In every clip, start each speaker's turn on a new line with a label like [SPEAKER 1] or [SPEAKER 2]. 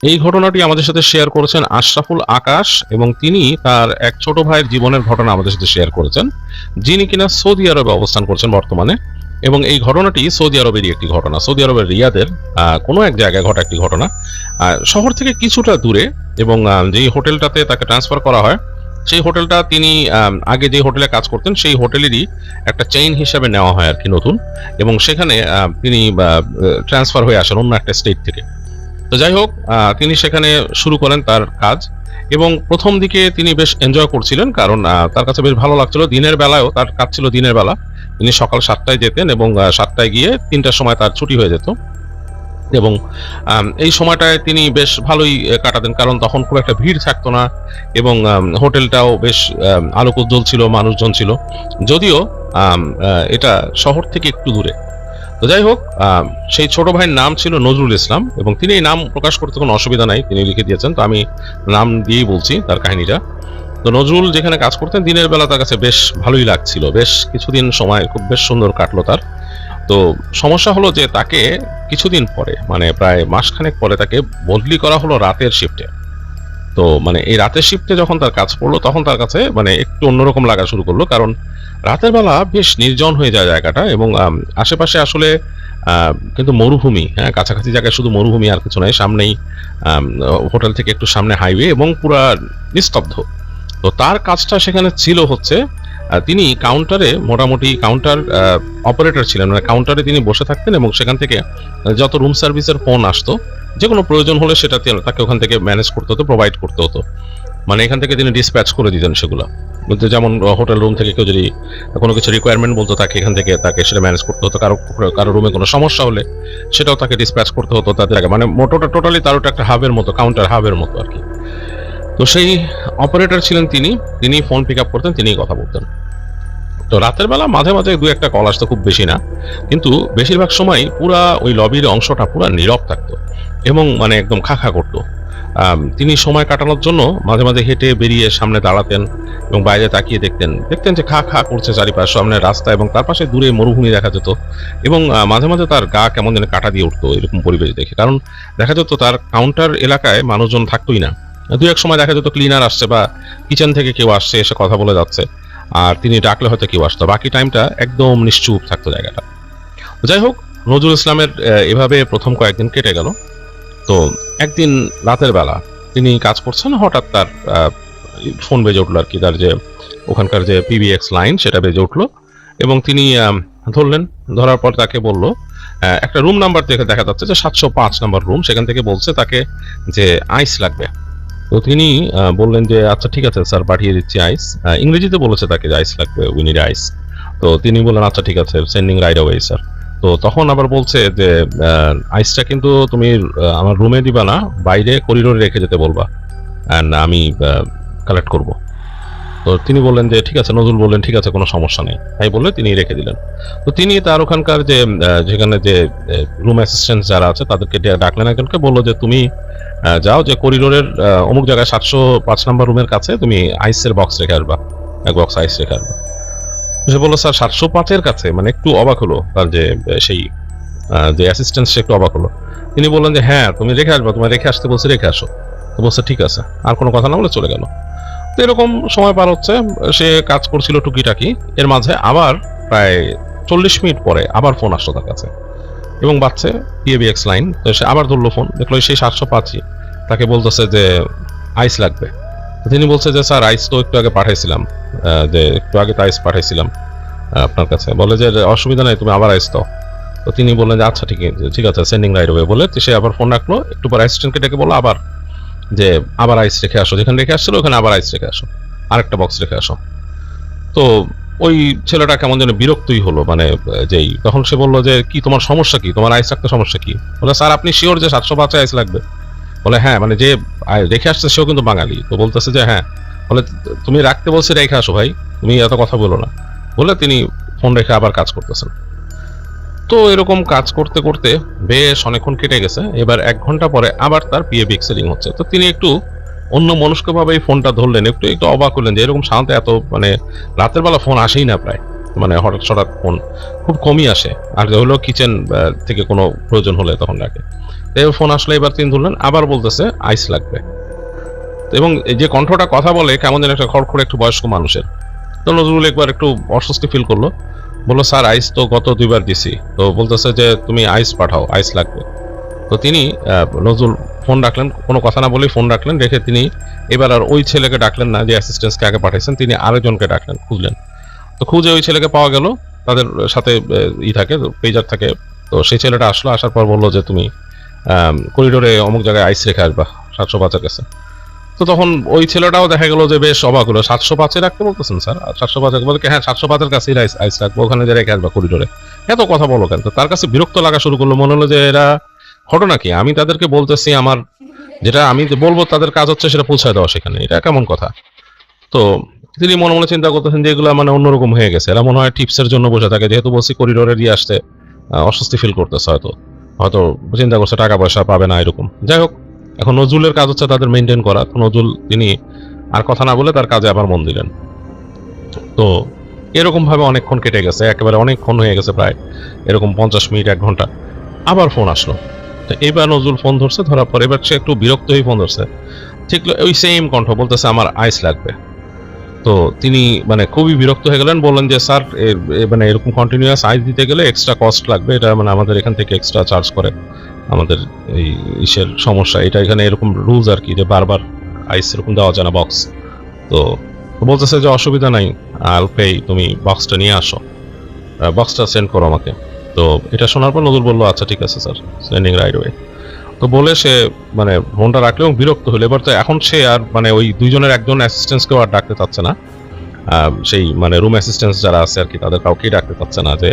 [SPEAKER 1] এই ঘটনাটি আমাদের সাথে শেয়ার করেছেন আশরাফুল আকাশ, এবং তিনি তার এক ছোট ভাইয়ের জীবনের ঘটনা আমাদের সাথে শেয়ার করেছেন, যিনি কিনা সৌদি আরবে অবস্থান করছেন বর্তমানে। এবং এই ঘটনাটি সৌদি আরবেরই একটি ঘটনা, সৌদি আরবের রিয়াদের কোনো এক জায়গায় ঘটা একটি ঘটনা, শহর থেকে কিছুটা দূরে। এবং যেই হোটেলটাতে তাকে ট্রান্সফার করা হয়, সেই হোটেলটা তিনি আগে যে হোটেলে কাজ করতেন সেই হোটেলেরই একটা চেইন হিসাবে নেওয়া হয় আর কি, নতুন। এবং সেখানে তিনি ট্রান্সফার হয়ে আসেন অন্য একটা স্টেট থেকে। তো যাই হোক, তিনি সেখানে শুরু করেন তার কাজ, এবং প্রথম দিকে তিনি বেশ এনজয় করছিলেন, কারণ তার কাছে বেশ ভালো লাগছিল। দিনের বেলায়ও তার কাজ ছিল দিনের বেলা, তিনি সকাল 7টায় যেতেন এবং 7টায় গিয়ে 3টার সময় তার ছুটি হয়ে যেত। এবং এই সময়টায় তিনি বেশ ভালোই কাটাতেন, কারণ তখন খুব একটা ভিড় থাকতো না, এবং হোটেলটাও বেশ আলোকোজ্জ্বল ছিল, মানুষজন ছিল, যদিও এটা শহর থেকে একটু দূরে। তো যাই হোক, সেই ছোট ভাইয়ের নাম ছিল নজরুল ইসলাম, এবং তিনি এই নাম প্রকাশ করতে কোনো অসুবিধা নাই, তিনি লিখে দিয়েছেন, তো আমি নাম দিয়েই বলছি তার কাহিনীটা। তো নজরুল যেখানে কাজ করতেন দিনের বেলা তার কাছে বেশ ভালোই লাগছিল, বেশ কিছুদিন সময় খুব বেশ সুন্দর কাটলো তার। তো সমস্যা হলো যে তাকে কিছুদিন পরে, মানে প্রায় মাসখানেক পরে, তাকে বদলি করা হলো রাতের শিফটে। তো মানে এই রাতের শিফটে যখন তার কাজ পড়লো, তখন তার কাছে মানে একটু অন্যরকম লাগা শুরু করলো, কারণ রাতের বেলা বেশ নির্জন হয়ে যায় জায়গাটা, এবং আশেপাশে আসলে কিন্তু মরুভূমি, হ্যাঁ, কাছাকাছি জায়গায় শুধু মরুভূমি, আর কিছু নয়। সামনেই হোটেল থেকে একটু সামনে হাইওয়ে, এবং পুরা নিস্তব্ধ। তো তার কাজটা সেখানে ছিল হচ্ছে, তিনি কাউন্টারে, মোটামুটি কাউন্টার অপারেটর ছিলেন, মানে কাউন্টারে তিনি বসে থাকতেন, এবং সেখান থেকে যত রুম সার্ভিসের ফোন আসতো, যে কোনো প্রয়োজন হলে সেটা তাকে ওখান থেকে ম্যানেজ করতে হতো, প্রোভাইড করতে হতো। মানে এখান থেকে তিনি ডিসপ্যাচ করে দিতেন সেগুলো, বলতে যেমন হোটেল রুম থেকে কেউ যদি কোনো কিছু রিকোয়ারমেন্ট বলতো, তাকে এখান থেকে তাকে সেটা ম্যানেজ করতে হতো। কারো রুমে কোনো সমস্যা হলে সেটাও তাকে ডিসপ্যাচ করতে হতো তাদের আগে, মানে টোটালি তার ওটা একটা হাবের মতো, কাউন্টার হাবের মতো আর কি। তো সেই অপারেটর ছিলেন তিনি ফোন পিক আপ করতেন, তিনিই কথা বলতেন। তো রাতের বেলা মাঝে মাঝে দু একটা কল আসতো, খুব বেশি না, কিন্তু বেশিরভাগ সময় পুরা ওই লবির অংশটা পুরা নীরব থাকতো, এবং মানে একদম খা খা করতো। তিনি সময় কাটানোর জন্য মাঝে মাঝে হেঁটে বেরিয়ে সামনে দাঁড়াতেন, এবং বাইরে তাকিয়ে দেখতেন যে খা খা করছে চারিপাশ, সামনে রাস্তা, এবং তার পাশে দূরে মরুভূমি দেখা যেত। এবং মাঝে মাঝে তার গা কেমন যেন কাটা দিয়ে উঠতো এরকম পরিবেশ দেখে, কারণ দেখা যেত তার কাউন্টার এলাকায় মানুষজন থাকতোই না। দু এক সময় দেখা যেত ক্লিনার আসছে বা কিচেন থেকে কেউ আসছে, এসে কথা বলে যাচ্ছে, আর তিনি ডাকলে হয়তো কেউ আসতো, বাকি টাইমটা একদম নিশ্চুপ থাকতো জায়গাটা। যাই হোক, নজরুল ইসলামের এভাবে প্রথম কয়েকদিন কেটে গেল। তো একদিন রাতের বেলা তিনি কাজ করছেন, হঠাৎ তার ফোন বেজে উঠলো আর কি, তার যে ওখানকার যে পিবিএক্স লাইন সেটা বেজে উঠলো, এবং তিনি ধরলেন। ধরার পর তাকে বলল, একটা রুম নাম্বার দেখে দেখা যাচ্ছে যে 705 নাম্বার রুম, সেখান থেকে বলছে তাকে যে আইস লাগবে। তো তিনি বললেন যে আচ্ছা ঠিক আছে স্যার, পাঠিয়ে দিচ্ছি আইস। ইংরেজিতে বলেছে তাকে যে আইস লাগবে, উই নিড আইস। তো তিনি বললেন আচ্ছা ঠিক আছে, সেন্ডিং রাইট অ্যাওয়ে স্যার। তো তখন আবার বলছে যে আইসটা কিন্তু তুমি আমার রুমে দিবা না, বাইরে করিডোরে রেখে যেতে বলবা, অ্যান্ড আমি কালেক্ট করব। তো তিনি বললেন যে ঠিক আছে, নজরুল বললেন ঠিক আছে, কোনো সমস্যা নেই, তাই বলে তিনি রেখে দিলেন। তো তিনি তার ওখানকার যে যেখানে যে রুম অ্যাসিস্ট্যান্ট যারা আছে তাদেরকে ডাকলেন, একজনকে বললো যে তুমি যাও, যে করিডোরের অমুক জায়গায় 705 নাম্বার রুমের কাছে তুমি আইসের বক্স রেখে আসবা, এক বক্স আইস রেখে আসবা। সে বললো স্যার 705-এর কাছে, মানে একটু অবাক হলো তার যে সেই যে অ্যাসিস্ট্যান্ট, সে একটু অবাক হলো। তিনি বললেন যে হ্যাঁ তুমি রেখে আসবা, তোমার রেখে আসতে বলছে, রেখে আসো। তো বলছে ঠিক আছে, আর কোনো কথা না বলে চলে গেল। তো এরকম সময় পার হচ্ছে, সে কাজ করছিল টুকিটাকি। এর মাঝে আবার প্রায় 40 মিনিট পরে আবার ফোন আসলো তার কাছে, এবং বাচ্চে পিএবিএক্স লাইন। তো সে আবার ধরলো ফোন, দেখলো সেই 705-ই তাকে বলতেছে যে আইস লাগবে। তিনি বলছে যে স্যার আইস তো একটু আগে পাঠাইছিলাম, যে একটু আগে তো আইস পাঠাইছিলাম আপনার কাছে। বলে যে অসুবিধা নাই, তুমি আবার আইস দাও। তো তিনি বললেন যে আচ্ছা ঠিক আছে, সেন্ডিং রাইট অ্যাওয়ে বলে সে আবার ফোন রাখলো। একটু পর অ্যাসিস্ট্যান্টকে ডেকে বললো আবার যে আবার আইস রেখে আসো, যেখানে রেখে আসছিল ওখানে আবার আইস রেখে আসো, আরেকটা বক্স রেখে আসো। তো ওই ছেলেটা কেমন যেন বিরক্তই হলো, মানে যেই তখন সে বললো যে কি তোমার সমস্যা কি, তোমার আইস রাখতে সমস্যা কি? বলে স্যার আপনি শিওর যে 705 আইস লাগবে? বলে হ্যাঁ, মানে যে রেখে আসছে সেও কিন্তু বাঙালি। তো বলতেছে যে হ্যাঁ। বলে তুমি রাখতে বলছি, রেখে আসো ভাই, তুমি এত কথা বলো না। বলে তিনি ফোন রেখে আবার কাজ করতেছেন। তো এরকম কাজ করতে করতে বেশ অনেকক্ষণ কেটে গেছে। এবার 1 ঘন্টা পরে আবার তার পিএবিএক্স সেলিং হচ্ছে। তো তিনি একটু অন্য মনস্কভাবে এই ফোনটা ধরলেন, একটু অবাক হলেন যে এরকম সাধারণত এত মানে রাতের বেলা ফোন আসেই না প্রায়। মানে হঠাৎ হঠাৎ ফোন খুব কমই আসে, আর হলো কিচেন থেকে কোনো প্রয়োজন হলে তখন ডাকে। ফোন আসলে এবার তিনি ধরলেন, আবার বলতেছে আইস লাগবে। এবং এই যে কণ্ঠটা কথা বলে কেমন যেন একটা খড়খড়ে একটু বয়স্ক মানুষের। তো নজরুল একবার একটু অস্বস্তি ফিল করলো, বললো স্যার আইস তো গত 2বার দিছি, তো বলতেছে যে তুমি আইস পাঠাও, আইস লাগবে। তো তিনি নজরুল ফোন রাখলেন, কোনো কথা না বলেই ফোন রাখলেন, রেখে তিনি এবার আর ওই ছেলেকে ডাকলেন না যে অ্যাসিস্ট্যান্টকে আগে পাঠাইছেন, তিনি আরেকজনকে ডাকলেন, খুঁজলেন। তো খুঁজে ওই ছেলেকে পাওয়া গেল, তাদের সাথে থাকে, পেজার থাকে। তো সেই ছেলেটা আসলো, আসার পর বললো যে তুমি করিডোরে অমুক জায়গায় আইস রেখে আসবা 705-এর কাছে। তো তখন ওই ছেলেটাও দেখা গেল যে বেশ অবাক হলো, 705-এ রাখতে বলতেছেন স্যার? 705 বলে হ্যাঁ 705-এর কাছেই আইস রাখবো, ওখানে যে রেখে আসবা করিডোরে। এত কথা বলো কেন? তো তার কাছে বিরক্ত লাগা শুরু করলো, মনে হলো যে এরা ঘটনা কি, আমি তাদেরকে বলতেছি আমার যেটা আমি বলবো তাদের কাজ হচ্ছে সেটা পৌঁছায় দেওয়া, সেখানে এটা কেমন কথা? তো তিনি মনে মনে চিন্তা করতেছেন যে এগুলো মানে অন্যরকম হয়ে গেছে, এরা মনে হয় টিপসের জন্য বসে থাকে, যেহেতু বলছি করিডোরে দিয়ে আসতে অস্বস্তি ফিল করতেছে, হয়তো হয়তো চিন্তা করছে টাকা পয়সা পাবে না এরকম। যাই হোক, এখন নজরুলের কাজ হচ্ছে তাদের মেনটেন করা। তো নজরুল তিনি আর কথা না বলে তার কাজে আবার মন দিলেন। তো এরকম ভাবে অনেকক্ষণ কেটে গেছে, একেবারে অনেকক্ষণ হয়ে গেছে, প্রায় এরকম 50 মিনিট 1 ঘন্টা। আবার ফোন আসলো। তো এবার নজরুল ফোন ধরছে, ধরার পর এবার সে একটু বিরক্ত হয়ে ফোন ধরছে, ঠিক ওই সেম কণ্ঠ, বলতেছে আমার আইস লাগবে। তো তিনি মানে খুবই বিরক্ত হয়ে গেলেন, বললেন যে স্যার মানে এরকম কন্টিনিউয়াস আইস দিতে গেলে এক্সট্রা কস্ট লাগবে, এটা মানে আমাদের এখান থেকে এক্সট্রা চার্জ করে, আমাদের এই ইসের সমস্যা এটা, এখানে এরকম রুলস আর কি, যে বারবার আইস এরকম দেওয়া যায় না বক্স। তো বলতেছে যে অসুবিধা নাই, আইল পে, তুমি বক্সটা নিয়ে আসো, বক্সটা সেন্ড করো আমাকে। তো এটা শোনার পর নজরুল বললো আচ্ছা ঠিক আছে স্যার, সেন্ডিং রাইট ওয়ে। তো বলে সে মানে ফোনটা রাখলো এবং বিরক্ত হলো। এবার তো এখন সে আর মানে ওই দুইজনের একজন অ্যাসিস্ট্যান্টকেও আর ডাকতে চাচ্ছে না, সেই মানে রুম অ্যাসিস্ট্যান্ট যারা আছে আর কি, তাদের কাউকেই ডাকতে চাচ্ছে না, যে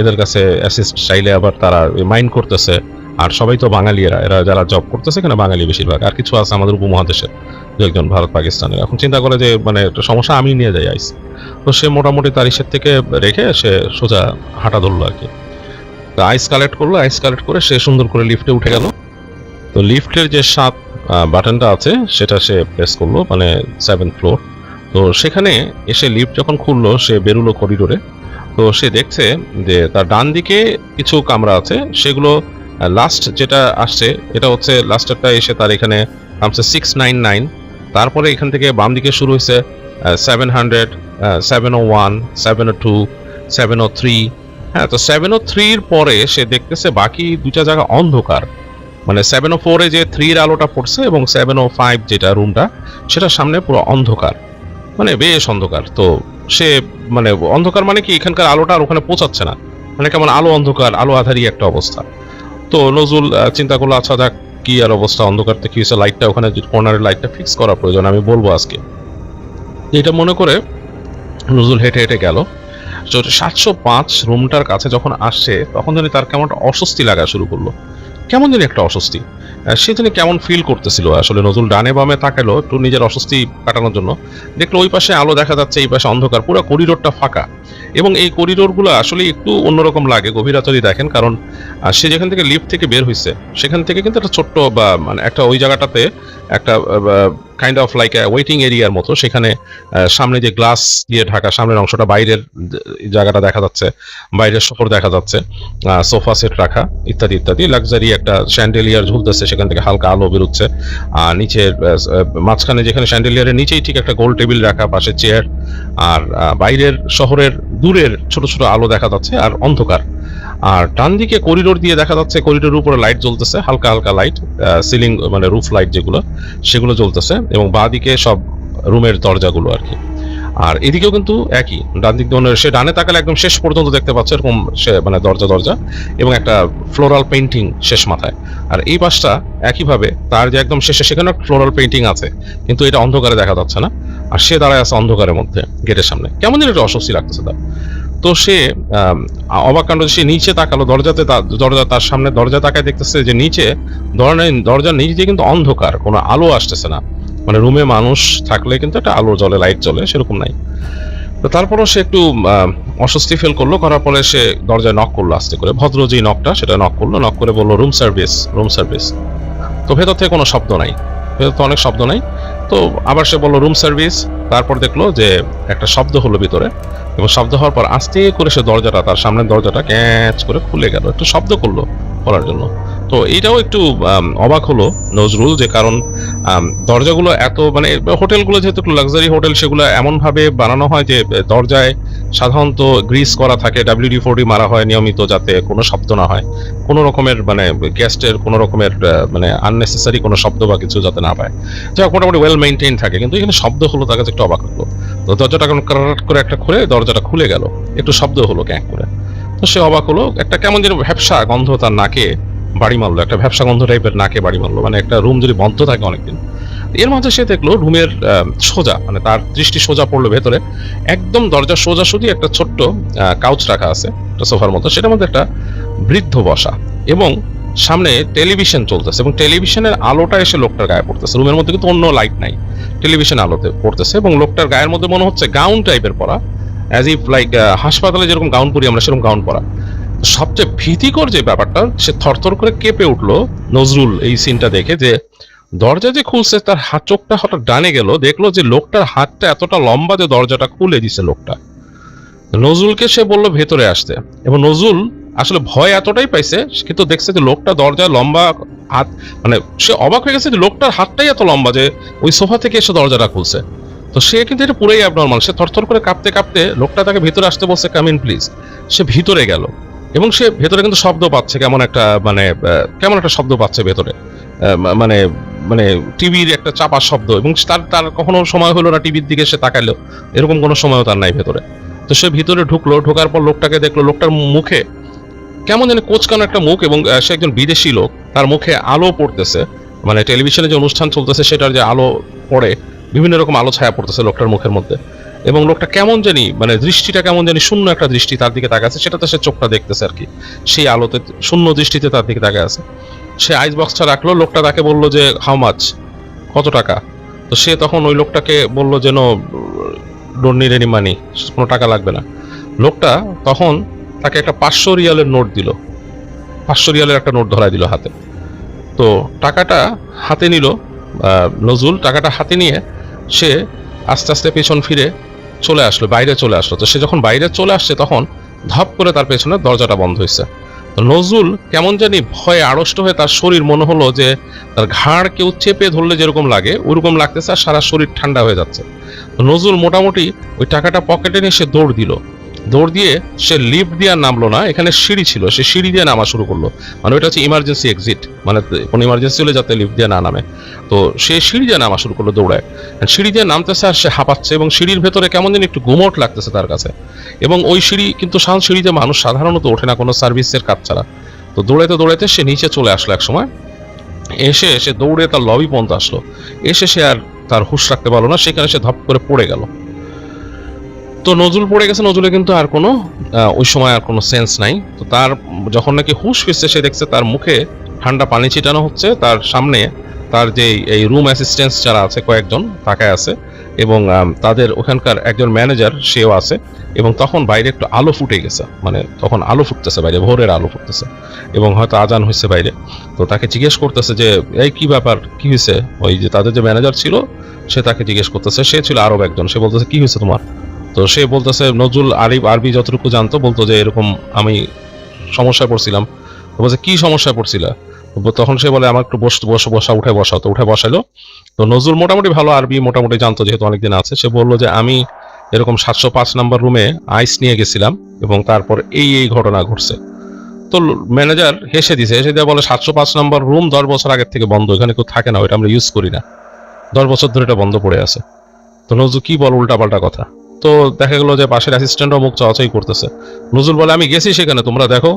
[SPEAKER 1] এদের কাছে অ্যাসিস্ট চাইলে আবার তারা মাইন্ড করতেছে। আর সবাই তো বাঙালিরা, এরা যারা জব করতেছে এখানে বাঙালি বেশিরভাগ, আর কিছু আছে আমাদের উপমহাদেশের দু একজন ভারত পাকিস্তানের। এখন চিন্তা করে যে মানে একটা সমস্যা আমি নিয়ে যাই আইস। তো সে মোটামুটি তার ইসের থেকে রেখে সে সোজা হাঁটা ধরলো আর কি। তো আইস কালেক্ট করলো, আইস কালেক্ট করে সে সুন্দর করে লিফটে উঠে গেল। তো লিফটের যে 7 বাটনটা আছে সেটা সে প্রেস করলো, মানে 7th ফ্লোর। তো সেখানে এসে লিফট যখন খুললো, সে বেরুলো করিডোরে। তো সে দেখছে যে তার ডান দিকে কিছু কামরা আছে, সেগুলো লাস্ট যেটা আসছে এটা হচ্ছে লাস্টেরটা, এসে তার এখানে নামছে 699। তারপরে এখান থেকে বাম দিকে শুরু হয়েছে 700, 701, 702, 703। হ্যাঁ, তো 703-র পরে সে দেখতেছে বাকি দুইটা জায়গা অন্ধকার, মানে 704-এ যে 3-র আলোটা পড়ছে এবং 705 যেটা রুমটা, সেটার সামনে পুরো অন্ধকার, মানে বেশ অন্ধকার। তো সে মানে অন্ধকার মানে কি, এখানকার আলোটা আর ওখানে পৌঁছাচ্ছে না, মানে কেমন আলো অন্ধকার, আলো আধারি একটা অবস্থা। তো নজরুল চিন্তা করলো আচ্ছা দেখ কি আর অবস্থা, অন্ধকারতে কি হয়েছে, লাইটটা ওখানে কর্নারের লাইটটা ফিক্স করা প্রয়োজন, আমি বলবো আজকে। এটা মনে করে নজরুল হেঁটে হেঁটে গেল। 705 রুমটার কাছে যখন আসছে, তখন জানি তার কেমন একটা অস্বস্তি লাগা শুরু করলো, কেমন জানি একটা অস্বস্তি। সে জানি কেমন ফিল করতেছিল আসলে। নজরুল ডানে বামে তাকালো একটু নিজের অস্বস্তি কাটানোর জন্য, দেখলো ওই পাশে আলো দেখা যাচ্ছে, এই পাশে অন্ধকার, পুরো করিডোরটা ফাঁকা। এবং এই করিডোরগুলো আসলে একটু অন্যরকম লাগে গভীর রাতে দেখেন, কারণ সে যেখান থেকে লিফট থেকে বের হয়েছে সেখান থেকে কিন্তু একটা ছোট্ট বা মানে একটা ওই জায়গাটাতে একটা কাইন্ড অফ লাইক ওয়েটিং এরিয়ার মতো, সেখানে সামনে যে গ্লাস দিয়ে ঢাকা সামনের অংশটা, বাইরের জায়গাটা দেখা যাচ্ছে, বাইরের শহর দেখা যাচ্ছে, সোফা সেট রাখা ইত্যাদি ইত্যাদি, লাক্সারি একটা শ্যান্ডেলিয়ার ঝুলতেছে, সেখান থেকে হালকা আলো বেরোচ্ছে। আর নিচের মাঝখানে যেখানে শ্যান্ডেলিয়ারের নিচেই ঠিক একটা গোল টেবিল রাখা, পাশে চেয়ার। আর বাইরের শহরের দূরের ছোট ছোট আলো দেখা যাচ্ছে, আর অন্ধকার। আর ডান দিকে করিডোর দিয়ে দেখা যাচ্ছে, করিডোরের উপরে লাইট জ্বলতেছে, হালকা হালকা লাইট, সিলিং মানে রুফ লাইট যেগুলো, সেগুলো জ্বলতেছে। এবং বাঁ দিকে সব রুমের দরজাগুলো আর কি। আর এদিকেও কিন্তু একই, ডান দিক দিয়ে সে ডানে তাকালে একদম শেষ পর্যন্ত দেখতে পাচ্ছে এরকম সে মানে দরজা এবং একটা ফ্লোরাল পেইন্টিং শেষ মাথায়। আর এই পাশটা একইভাবে তার যে একদম শেষে, সেখানে ফ্লোরাল পেইন্টিং আছে, কিন্তু এটা অন্ধকারে দেখা যাচ্ছে না। আর সে দাঁড়ায় আছে অন্ধকারের মধ্যে গেটের সামনে, কেমন যেন একটা অস্বস্তি লাগতেছে তার। তো সে অবাক কাণ্ড, সে নিচে তাকালো, দরজা তার সামনে, দরজা তাকায় দেখতেছে যে নিচে দরজার নিচে দিয়ে কিন্তু অন্ধকার, কোনো আলো আসতেছে না, মানে রুমে মানুষ থাকলে কিন্তু একটা আলো জ্বলে, লাইট জ্বলে, সেরকম নাই। তো তারপরও সে একটু অস্বস্তি ফিল করলো, করার পরে সে দরজায় নক করলো আস্তে করে, ভদ্র যে নকটা সেটা নক করলো, নক করে বললো রুম সার্ভিস, রুম সার্ভিস। তো ভেতর থেকে কোনো শব্দ নাই, ভেতর তো অনেক শব্দ নাই, তো আবার সে বললো রুম সার্ভিস। তারপর দেখলো যে একটা শব্দ হলো ভিতরে, এবং শব্দ হওয়ার পর আস্তে করে সে দরজাটা, তার সামনের দরজাটা ক্যাচ করে খুলে গেল, একটু শব্দ করলো খোলার জন্য। তো এইটাও একটু অবাক হলো নজরুল, যে কারণ দরজাগুলো এত মানে হোটেলগুলো যেহেতু লাক্সারি হোটেল, সেগুলো এমনভাবে বানানো হয় যে দরজায় সাধারণত গ্রিস করা থাকে, WD-40 মারা হয় নিয়মিত, যাতে কোনো শব্দ না হয়, কোনো রকমের মানে গেস্টের কোনো রকমের মানে আননেসেসারি কোনো শব্দ বা কিছু যাতে না পায়, যা মোটামুটি ওয়েল মেইনটেইন থাকে। কিন্তু এখানে শব্দ হলো, তার কাছে একটু অবাক হলো। তো দরজাটা কারাট করে একটা খুলে দরজাটা খুলে গেল, একটু শব্দ হলো ক্যাঁক করে। তো সে অবাক হলো, একটা কেমন যেন ভ্যাপসা গন্ধ তার নাকে বাড়ি মারলো, একটা ভ্যাপসা গন্ধ টাইপের নাকে বাড়ি মারলো, মানে একটা রুম যদি বন্ধ থাকে অনেকদিন। এর মাঝে সে দেখলো রুমের সোজা, মানে তার দৃষ্টি সোজা পড়লো ভেতরে, একদম দরজা সোজাসুজি একটা ছোট্ট কাউচ রাখা আছে, একটা সোফার মতো, সেটার মধ্যে একটা বৃদ্ধ বসা, এবং সামনে টেলিভিশন চলতেছে, এবং টেলিভিশনের আলোটা এসে লোকটার গায়ে পড়তেছে। রুমের মধ্যে কিন্তু অন্য লাইট নাই, টেলিভিশন আলোতে পড়তেছে, এবং লোকটার গায়ের মধ্যে মনে হচ্ছে গাউন টাইপের পরা, অ্যাজ ইফ লাইক হাসপাতালে যেরকম গাউন পরি আমরা, সেরকম গাউন পরা। সবচেয়ে ভীতিকর যে ব্যাপারটা, সে থরথর করে কেঁপে উঠলো নজরুল এই সিনটা দেখে, যে দরজা যে খুলছে তার হাত, চোখটা হঠাৎ ডানে গেল, দেখলো যে লোকটার হাতটা এতটা লম্বা যে দরজাটা খুলে দিছে লোকটা। নজরুলকে সে বলল ভেতরে আসতে, এবং নজরুল আসলে ভয় এতটাই পাইছে, কিন্তু দেখছে যে লোকটা দরজায় লম্বা হাত, মানে সে অবাক হয়ে গেছে যে লোকটার হাতটাই এত লম্বা যে ওই সোফা থেকে এসে দরজাটা খুলছে। তো সে কিন্তু এটা পুরোই অ্যাবনর্মাল, সে থরথর করে কাঁপতে কাঁপতে, লোকটা তাকে ভিতরে আসতে বলছে, কাম ইন প্লিজ। সে ভিতরে গেল, এবং সে ভেতরে কিন্তু শব্দ পাচ্ছে, কেমন একটা মানে কেমন একটা শব্দ পাচ্ছে ভেতরে, মানে মানে টিভির একটা চাপার শব্দ, এবং তার তার কখনো সময় হলো না টিভির দিকে সে তাকাইলো, এরকম কোনো সময়ও তার নাই ভেতরে। তো সে ভিতরে ঢুকলো, ঢোকার পর লোকটাকে দেখলো, লোকটার মুখে কেমন জানি কোচকানো একটা মুখ, এবং সে একজন বিদেশি লোক, তার মুখে আলো পড়তেছে, মানে টেলিভিশনে যে অনুষ্ঠান চলতেছে সেটার যে আলো পড়ে, বিভিন্ন রকম আলো ছায়া পড়তেছে লোকটার মুখের মধ্যে, এবং লোকটা কেমন জানি মানে দৃষ্টিটা কেমন জানি শূন্য একটা দৃষ্টি তার দিকে তাকাচ্ছে, সেটাতে সে চোখটা দেখতেছে আর কি, সেই আলোতে শূন্য দৃষ্টিতে তার দিকে তাকায় আছে। সে আইস বক্সটা রাখলো, লোকটা তাকে বললো যে হাউ মাচ, কত টাকা। তো সে তখন ওই লোকটাকে বললো যেন ডোন্ট নিড এনি মানি, কোনো টাকা লাগবে না। লোকটা তখন তাকে একটা 500 রিয়ালের নোট দিল, 500 রিয়ালের একটা নোট ধরাই দিল হাতে। তো টাকাটা হাতে নিল নজরুল, টাকাটা হাতে নিয়ে সে আস্তে আস্তে পেছন ফিরে চলে আসলো, বাইরে চলে আসলো। তো সে যখন বাইরে চলে আসছে, তখন ধপ করে তার পেছনে দরজাটা বন্ধ হয়েছে। তো নজরুল কেমন জানি ভয়ে আড়ষ্ট হয়ে, তার শরীর মনে হলো যে তার ঘাড় কেউ চেপে ধরলে যেরকম লাগে ওরকম লাগতেছে, আর সারা শরীর ঠান্ডা হয়ে যাচ্ছে। তো নজরুল মোটামুটি ওই টাকাটা পকেটে নিয়ে সে দৌড় দিল, দৌড় দিয়ে সে লিফট দিয়ে নামলো না, এখানে সিঁড়ি ছিল, সে সিঁড়ি দিয়ে নামা শুরু করলো, মানে ওটা হচ্ছে ইমার্জেন্সি এক্সিট, মানে কোনো ইমার্জেন্সি হলে যাতে লিফট দিয়ে না নামে। তো সে সিঁড়ি দিয়ে নামা শুরু করলো দৌড়ায়, সিঁড়ি দিয়ে নামতেছে, আর সে হাঁপাচ্ছে, এবং সিঁড়ির ভেতরে কেমন যেন একটু গুমোট লাগতেছে তার কাছে। এবং ওই সিঁড়ি কিন্তু সিঁড়িতে মানুষ সাধারণত ওঠে না কোনো সার্ভিসের কাজ ছাড়া। তো দৌড়াইতে দৌড়াইতে সে নিচে চলে আসলো এক সময়, এসে সে দৌড়ে তার লবি পর্যন্ত আসলো, এসে সে আর তার হুঁশ রাখতে পারলো না, সেখানে সে ধপ করে পড়ে গেল। তো নজরুল পড়ে গেছে, নজরুলের কিন্তু আর কোনো ওই সময় আর কোনো সেন্স নাই। তো তার যখন নাকি হুঁশ ফিরছে, সে দেখছে তার মুখে ঠান্ডা পানি ছিটানো হচ্ছে, তার সামনে তার যে এই রুম অ্যাসিস্ট্যান্ট যারা আছে কয়েকজন তাকায় আছে, এবং তাদের ওখানকার একজন ম্যানেজার সেও আছে। এবং তখন বাইরে একটু আলো ফুটে গেছে, মানে তখন আলো ফুটতেছে বাইরে, ভোরের আলো ফুটতেছে, এবং হয়তো আজান হয়েছে বাইরে। তো তাকে জিজ্ঞেস করতেছে যে এই কি ব্যাপার, কি হয়েছে। ওই যে তাদের যে ম্যানেজার ছিল সে তাকে জিজ্ঞেস করতেছে, সে ছিল আরব একজন, সে বলতেছে কি হয়েছে তোমার। তো সে বলতেছে, নজরুল আরবি যতটুকু জানতো, বলতো যে এরকম আমি সমস্যায় পড়ছিলাম। তো বলছে কি সমস্যায় পড়ছিলা। তখন সে বলে আমার একটু বসা উঠে বসাও। তো উঠে বসাইলো। তো নজরুল মোটামুটি ভালো আরবি মোটামুটি জানতো, যেহেতু অনেকদিন আছে। সে বললো যে আমি এরকম 705 নাম্বার রুমে আইস নিয়ে গেছিলাম, এবং তারপর এই ঘটনা ঘটছে। তো ম্যানেজার হেসে দিয়ে বলে 705 নাম্বার রুম 10 বছর আগের থেকে বন্ধ, এখানে কেউ থাকে না, ওইটা আমরা ইউজ করি না, 10 বছর ধরে এটা বন্ধ পড়ে আছে। তো নজরুল কি বল উল্টাপাল্টা কথা। তো দেখা গেলো যে পাশের অ্যাসিস্ট্যান্টও মুখ চাওয়াচাই করতেছে। নজরুল বলে আমি গেছি সেখানে, তোমরা দেখো,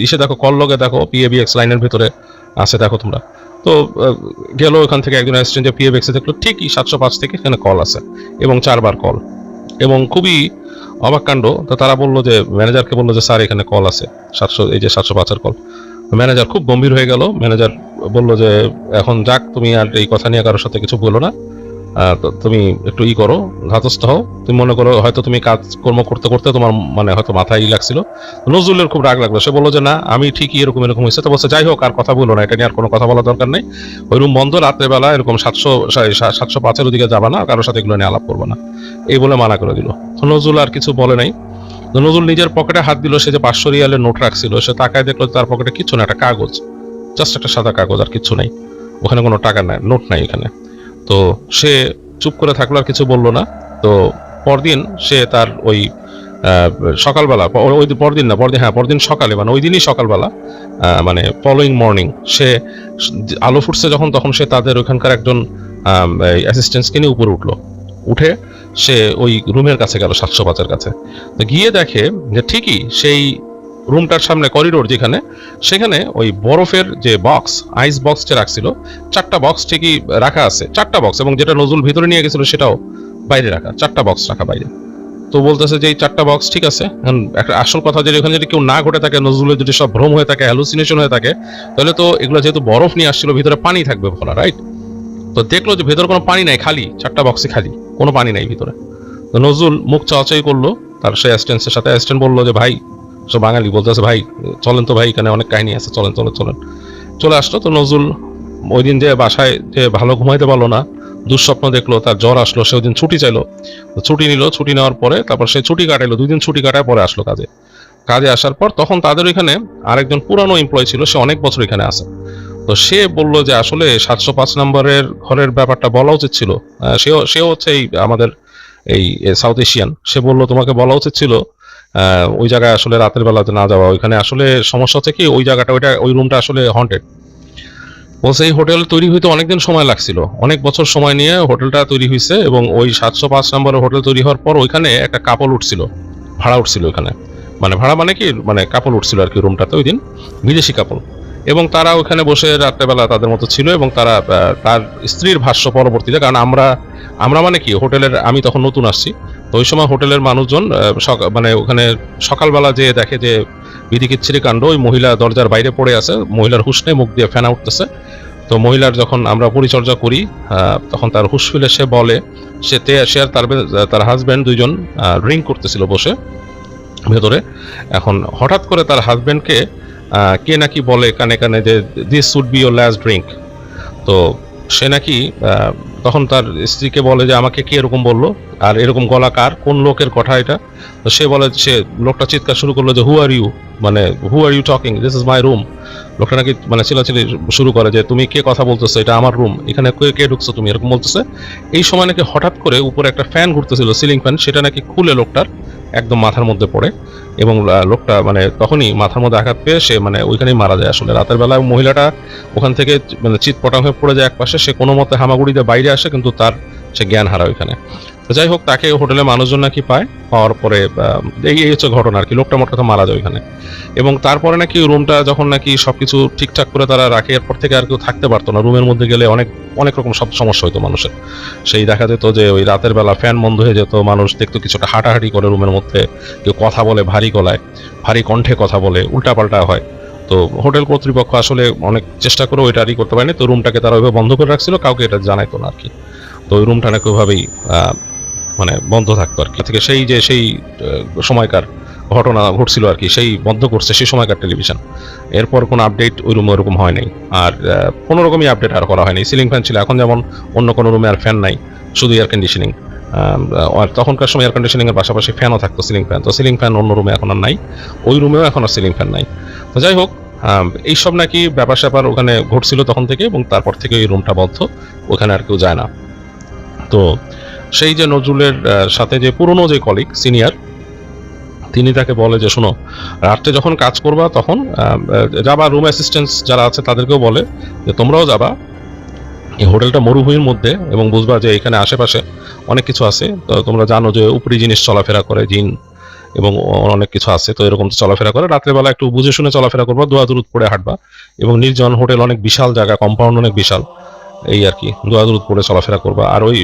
[SPEAKER 1] ইসে দেখো, কল লগে দেখো, PABX লাইনের ভিতরে আছে, দেখো তোমরা। তো গেল ওখান থেকে একজন অ্যাসিস্ট্যান্ট, যে PABX দেখলো ঠিকই 705 থেকে এখানে কল আছে, এবং 4 বার কল, এবং খুবই অবাক কাণ্ড। তো তারা বললো যে ম্যানেজারকে বললো যে স্যার এখানে কল আছে 700, এই যে 705-এর কল। ম্যানেজার খুব গম্ভীর হয়ে গেল। ম্যানেজার বললো যে এখন যাক, তুমি আর এই কথা নিয়ে কারোর সাথে কিছু বলো না, তো তুমি একটু করো, ধাতস্থ হও। তুমি মনে করো হয়তো তুমি কাজকর্ম করতে করতে তোমার মানে হয়তো মাথায় লাগছিল। নজরুলের খুব রাগ লাগলো, সে বললো যে না আমি ঠিকই এরকম এরকম হয়েছে। তো বলছে যাই হোক আর কথা বলো না, এটা নিয়ে আর কোনো কথা বলার দরকার নেই। ওই রুম বন্ধ, রাত্রেবেলা এরকম 705-এর ওদিকে যাবা না, কারোর সাথে এগুলো নিয়ে আলাপ করবো না, এই বলে মানা করে দিল। তো নজরুল আর কিছু বলে নাই। নজরুল নিজের পকেটে হাত দিল, সে যে 500 রিয়ালের নোট রাখছিল, সে তাকায় দেখলো তার পকেটে কিছু না, একটা কাগজ, জাস্ট একটা সাদা কাগজ, আর কিছু নাই ওখানে, কোনো টাকা নাই, নোট নাই এখানে। তো সে চুপ করে থাকলো, আর কিছু বললো না। তো পরদিন সে তার ওই সকালবেলা, ওই পরদিন না, পরদিন সকালে, মানে ওই দিনই সকালবেলা, মানে ফলোয়িং মর্নিং, সে আলো ফুটছে যখন, তখন সে তাদের ওইখানকার একজন অ্যাসিস্ট্যান্টকে নিয়ে উপরে উঠলো। উঠে সে ওই রুমের কাছে গেল, 705-এর কাছে। তো গিয়ে দেখে যে ঠিকই সেই রুমটার সামনে করিডোর যেখানে, সেখানে ওই বরফের যে বক্স, আইস বক্স যে রাখছিল, 4টা বক্স ঠিকই রাখা আছে, 4টা বক্স, এবং যেটা নজরুল ভিতরে নিয়ে গেছিল সেটাও বাইরে রাখা, 4টা বক্স রাখা বাইরে। তো বলতেছে যে এই 4টা বক্স ঠিক আছে। একটা আসল কথা, যে এখানে যদি কেউ না ঘটে থাকে, নজরুলের যদি সব ভ্রম হয়ে থাকে, হ্যালুসিনেশন হয়ে থাকে, তাহলে তো এগুলো যেহেতু বরফ নিয়ে আসছিল, ভিতরে পানি থাকবে ভরা, রাইট? তো দেখলো যে ভেতরে কোনো পানি নাই, খালি 4টা বক্সই খালি, কোনো পানি নাই ভিতরে। তো নজরুল মুখ চাওয়াচাই করলো তার সেই অ্যাসিস্ট্যান্টের সাথে। অ্যাসিস্ট্যান্ট বললো যে ভাই, সব বাঙালি, বলতেছে ভাই চলেন তো ভাই, এখানে অনেক কাহিনী আছে, চলেন চলেন চলেন। চলে আসলো। তো নজরুল ওই দিন যে বাসায় যে ভালো ঘুমাইতে পারলো না, দুঃস্বপ্ন দেখলো, তার জ্বর আসলো, সে ওই দিন ছুটি চাইলো, ছুটি নিল। ছুটি নেওয়ার পরে তারপর সে ছুটি কাটাইলো, 2 দিন ছুটি কাটায় পরে আসলো কাজে। কাজে আসার পর তখন তাদের ওইখানে আরেকজন পুরানো এমপ্লয় ছিল, সে অনেক বছর এখানে আছে। তো সে বললো যে আসলে 705 নম্বরের ঘরের ব্যাপারটা বলা উচিত ছিল। সেও হচ্ছে এই আমাদের এই সাউথ এশিয়ান। সে বললো তোমাকে বলা উচিত ছিল ওই জায়গায় আসলে রাতের বেলাতে না যাওয়া। ওইখানে আসলে সমস্যা হচ্ছে কি, ওই জায়গাটা, ওই রুমটা আসলে হন্টেড। বলছে এই হোটেল তৈরি হইতে অনেকদিন সময় লাগছিল, অনেক বছর সময় নিয়ে হোটেলটা তৈরি হয়েছে, এবং ওই 705 নম্বরের হোটেল তৈরি হওয়ার পর ওইখানে একটা কাপল উঠছিল, ভাড়া উঠছিল ওইখানে, মানে ভাড়া মানে কি, মানে কাপল উঠছিল আর কি রুমটাতে ওই দিন, বিদেশি কাপল। এবং তারা ওখানে বসে রাত্রেবেলা তাদের মতো ছিল, এবং তারা তার স্ত্রীর ভাষ্য পরবর্তীতে, কারণ আমরা মানে কি হোটেলের, আমি তখন নতুন আসছি, তো ওই সময় হোটেলের মানুষজন মানে ওখানে সকালবেলা যে দেখে যে বিধিকিচ্ছিরি কাণ্ড, ওই মহিলা দরজার বাইরে পড়ে আছে, মহিলার হুঁশ নেই, মুখ দিয়ে ফেনা উঠতেছে। তো মহিলার যখন আমরা পরিচর্যা করি, তখন তার হুঁশ ফিরে সে বলে সে আর তার হাজব্যান্ড দুইজন ড্রিঙ্ক করতেছিল বসে ভেতরে। এখন হঠাৎ করে তার হাজব্যান্ডকে কে নাকি বলে কানে কানে যে this would be your last drink. তো সে নাকি তখন তার স্ত্রীকে বলে যে আমাকে কে এরকম বললো, আর এরকম গলা কার, কোন লোকের কথা এটা? তো সে বলে, সে লোকটা চিৎকার শুরু করলো যে হু আর ইউ, মানে who are you talking, this is my room. লোকটা নাকি মানে চিল্লাচিল্লি শুরু করে যে তুমি কে কথা বলতেছো, এটা আমার রুম, এখানে কে ঢুকছো তুমি, এরকম বলতেছে। এই সময় নাকি হঠাৎ করে উপরে একটা ফ্যান ঘুরতেছিল, সিলিং ফ্যান, সেটা নাকি খুলে লোকটার একদম মাথার মধ্যে পড়ে, এবং লোকটা মানে তখনই মাথার মধ্যে আঘাত পেয়ে সে মানে ওইখানেই মারা যায় আসলে রাতের বেলা। মহিলাটা ওখান থেকে মানে চিৎপটাং হয়ে পড়ে যায় একপাশে, সে কোনো মতে হামাগুড়িতে বাইরে আসে, কিন্তু তার সে জ্ঞান হারা ওইখানে। তো যাই হোক, তাকে হোটেলে মানুষজন নাকি পাওয়ার পরে এই হচ্ছে ঘটনা আর কি, লোকটা মোট কথা মারা যায় ওইখানে। এবং তারপরে নাকি রুমটা যখন নাকি সবকিছু ঠিকঠাক করে তারা রাখে, এরপর থেকে আর কেউ থাকতে পারতো না রুমের মধ্যে গেলে, অনেক রকম সব সমস্যা হতো মানুষের। সেই দেখা যেত যে ওই রাতের বেলা ফ্যান বন্ধ হয়ে যেত, মানুষ দেখতো কিছুটা হাঁটাহাঁটি করে রুমের মধ্যে, কেউ কথা বলে ভারী গলায়, ভারী কণ্ঠে কথা বলে, উল্টাপাল্টা হয়। তো হোটেল কর্তৃপক্ষ আসলে অনেক চেষ্টা করে ওইটারই করতে পারেনি, তো রুমটাকে তারা ওইভাবে বন্ধ করে রাখছিল, কাউকে এটা জানাইতো না আর কি। তো ওই রুমটা নাকি ওইভাবেই মানে বন্ধ থাকতো আর কি, থেকে সেই সময়কার ঘটনা ঘটছিল আর কি, সেই বন্ধ করছে সেই সময়কার টেলিভিশন। এরপর কোনো আপডেট ওই রুমে ওরকম হয় নাই, আর কোনো রকমই আপডেট আর করা হয়নি। সিলিং ফ্যান ছিল, এখন যেমন অন্য কোনো রুমে আর ফ্যান নাই, শুধু এয়ার কন্ডিশনিং। আর তখনকার সময় এয়ার কন্ডিশনিং এর পাশাপাশি ফ্যানও থাকতো, সিলিং ফ্যান। তো সিলিং ফ্যান অন্য রুমে এখন আর নাই, ওই রুমেও এখন আর সিলিং ফ্যান নাই। তো যাই হোক, এইসব নাকি ব্যাপার স্যাপার ওখানে ঘটছিল তখন থেকে, এবং তারপর থেকে ওই রুমটা বন্ধ, ওখানে আর কেউ যায় না। তো সেই যে নজরুলের সাথে যে পুরনো যে কলিগ সিনিয়র, তিনি তাকে বলে যে শোনো, রাত্রে যখন কাজ করবা তখন যাবা, রুম অ্যাসিস্ট্যান্টস যারা আছে তাদেরকেও বলে যে তোমরাও যাবা এই হোটেলটা মরুভূমির মধ্যে, এবং বুঝবা যে এখানে আশেপাশে অনেক কিছু আছে। তো তোমরা জানো যে উপরি জিনিস চলাফেরা করে, জিন এবং অনেক কিছু আছে, তো এরকম চলাফেরা করে। রাত্রেবেলা একটু বুঝে শুনে চলাফেরা করবা, দোয়া দুরুদ পড়ে হাঁটবা, এবং নির্জন হোটেল, অনেক বিশাল জায়গা, কম্পাউন্ড অনেক বিশাল, এই আর কি, দোয়া দুরুদ পড়ে চলাফেরা করবা। আর ওই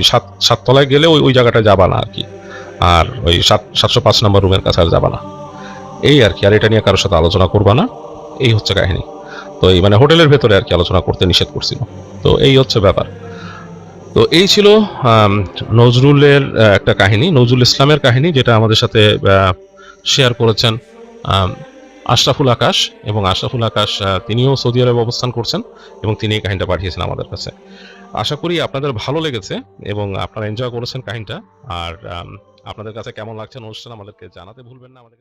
[SPEAKER 1] সাততলায় গেলে ওই জায়গাটা যাবা না আর কি, আর ওই 705 নম্বর রুমের কাছে আর যাবা না, এই আর কি। আর এটা নিয়ে কারোর সাথে আলোচনা করবা না, এই হচ্ছে কাহিনী। তো এই মানে হোটেলের ভেতরে আর কি আলোচনা করতে নিষেধ করছিল। তো এই হচ্ছে ব্যাপার। তো এই ছিল আম, নজরুলের একটা কাহিনী, নজরুল ইসলামের কাহিনী, যেটা আমাদের সাথে শেয়ার করেছেন আম, আশরাফুল আকাশ। এবং আশরাফুল আকাশ তিনিও সৌদি আরবে অবস্থান করছেন এবং তিনি এই কাহিনীটা পাঠিয়েছেন আমাদের কাছে। আশা করি আপনাদের ভালো লেগেছে এবং আপনারা এনজয় করেছেন কাহিনীটা। আর আপনাদের কাছে কেমন লাগছে অনুষ্ঠান আমাদেরকে জানাতে ভুলবেন না। আমাদের